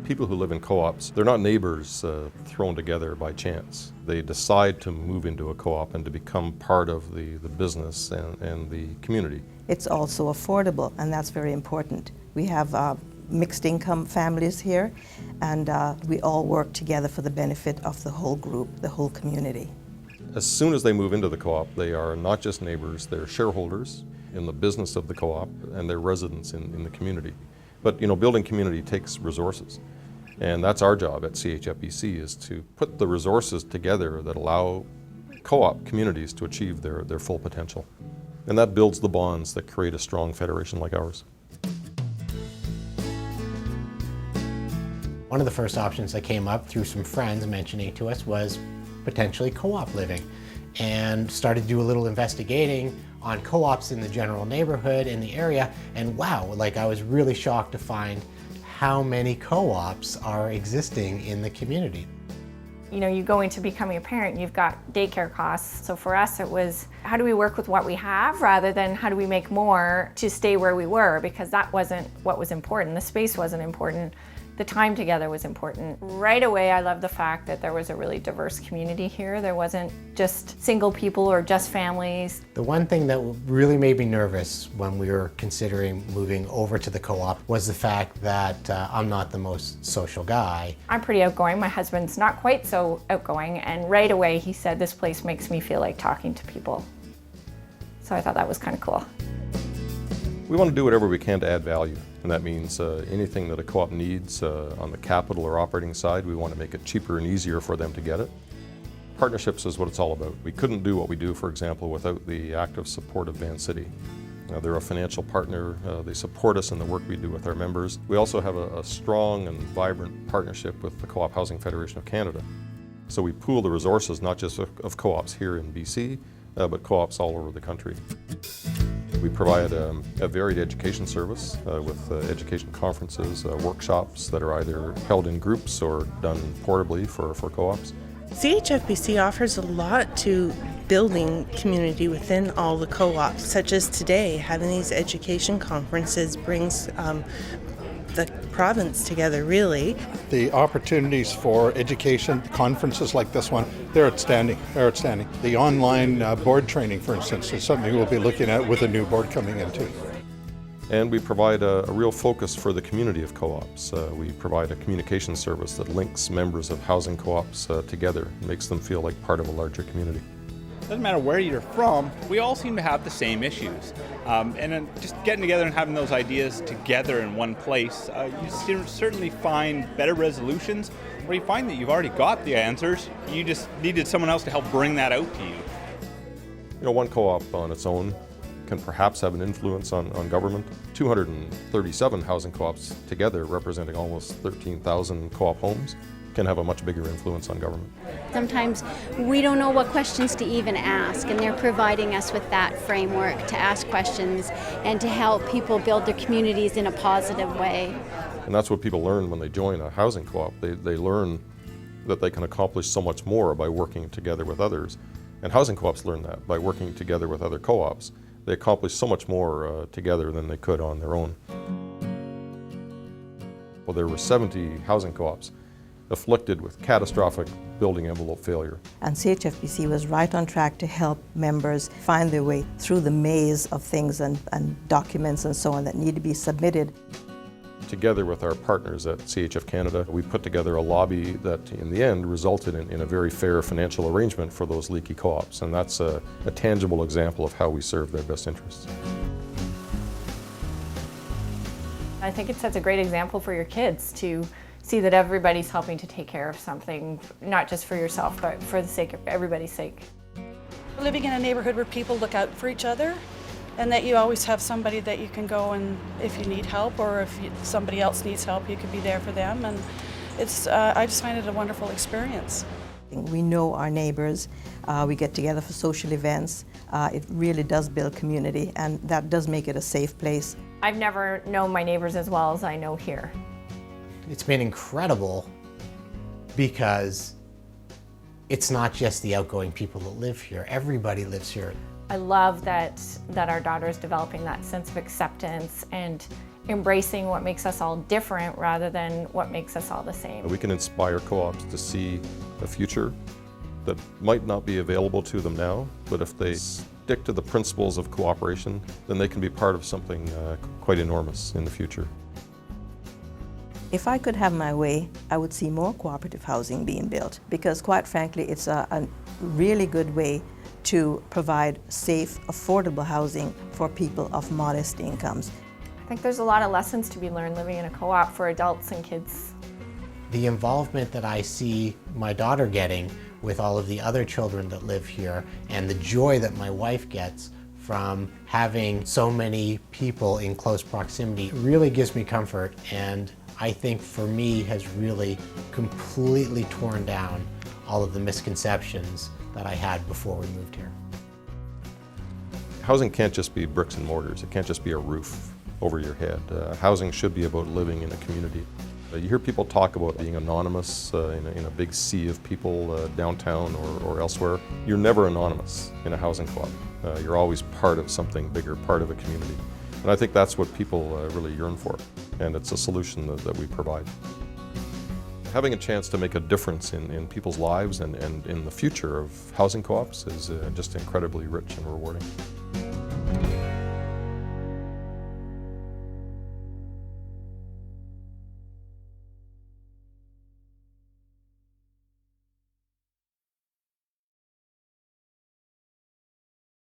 People who live in co-ops, they're not neighbors thrown together by chance. They decide to move into a co-op and to become part of the business and the community. It's also affordable, and that's very important. We have mixed income families here, and we all work together for the benefit of the whole group, the whole community. As soon as they move into the co-op, they are not just neighbors, they're shareholders in the business of the co-op, and they're residents in the community. But building community takes resources. And that's our job at CHFBC, is to put the resources together that allow co-op communities to achieve their full potential. And that builds the bonds that create a strong federation like ours. One of the first options that came up through some friends mentioning to us was potentially co-op living, and started to do a little investigating on co-ops in the general neighborhood in the area, and wow, I was really shocked to find how many co-ops are existing in the community. You go into becoming a parent, you've got daycare costs. So for us it was, how do we work with what we have rather than how do we make more to stay where we were, because that wasn't what was important. The space wasn't important. The time together was important. Right away, I love the fact that there was a really diverse community here. There wasn't just single people or just families. The one thing that really made me nervous when we were considering moving over to the co-op was the fact that I'm not the most social guy. I'm pretty outgoing. My husband's not quite so outgoing, and right away he said, this place makes me feel like talking to people. So I thought that was kind of cool. We want to do whatever we can to add value, and that means anything that a co-op needs on the capital or operating side, we want to make it cheaper and easier for them to get it. Partnerships is what it's all about. We couldn't do what we do, for example, without the active support of Vancity. They're a financial partner. They support us in the work we do with our members. We also have a strong and vibrant partnership with the Co-op Housing Federation of Canada. So we pool the resources, not just of co-ops here in BC, but co-ops all over the country. We provide a varied education service with education conferences, workshops that are either held in groups or done portably for co-ops. CHFBC offers a lot to building community within all the co-ops, such as today, having these education conferences brings the province together, really. The opportunities for education, conferences like this one, they're outstanding. They're outstanding. The online board training, for instance, is something we'll be looking at with a new board coming in too. And we provide a real focus for the community of co-ops. We provide a communication service that links members of housing co-ops together, makes them feel like part of a larger community. Doesn't matter where you're from, we all seem to have the same issues. And then just getting together and having those ideas together in one place, you certainly find better resolutions, where you find that you've already got the answers, you just needed someone else to help bring that out to you. One co-op on its own can perhaps have an influence on government. 237 housing co-ops together, representing almost 13,000 co-op homes, can have a much bigger influence on government. Sometimes we don't know what questions to even ask, and they're providing us with that framework to ask questions and to help people build their communities in a positive way. And that's what people learn when they join a housing co-op. They learn that they can accomplish so much more by working together with others. And housing co-ops learn that by working together with other co-ops. They accomplish so much more together than they could on their own. Well, there were 70 housing co-ops afflicted with catastrophic building envelope failure. And CHFBC was right on track to help members find their way through the maze of things and documents and so on that need to be submitted. Together with our partners at CHF Canada, we put together a lobby that in the end resulted in a very fair financial arrangement for those leaky co-ops, and that's a tangible example of how we serve their best interests. I think it sets a great example for your kids to see that everybody's helping to take care of something, not just for yourself, but for the sake of everybody's sake. Living in a neighborhood where people look out for each other, and that you always have somebody that you can go and if you need help, or if somebody else needs help, you can be there for them. And it's, I just find it a wonderful experience. We know our neighbors, we get together for social events. It really does build community, and that does make it a safe place. I've never known my neighbors as well as I know here. It's been incredible because it's not just the outgoing people that live here. Everybody lives here. I love that our daughter's developing that sense of acceptance and embracing what makes us all different rather than what makes us all the same. We can inspire co-ops to see a future that might not be available to them now, but if they stick to the principles of cooperation, then they can be part of something quite enormous in the future. If I could have my way, I would see more cooperative housing being built because, quite frankly, it's a really good way to provide safe, affordable housing for people of modest incomes. I think there's a lot of lessons to be learned living in a co-op for adults and kids. The involvement that I see my daughter getting with all of the other children that live here and the joy that my wife gets from having so many people in close proximity really gives me comfort, and I think for me has really completely torn down all of the misconceptions that I had before we moved here. Housing can't just be bricks and mortars. It can't just be a roof over your head. Housing should be about living in a community. You hear people talk about being anonymous in a big sea of people downtown or elsewhere. You're never anonymous in a housing co-op. You're always part of something bigger, part of a community. And I think that's what people really yearn for, and it's a solution that we provide. Having a chance to make a difference in people's lives and in the future of housing co-ops is just incredibly rich and rewarding.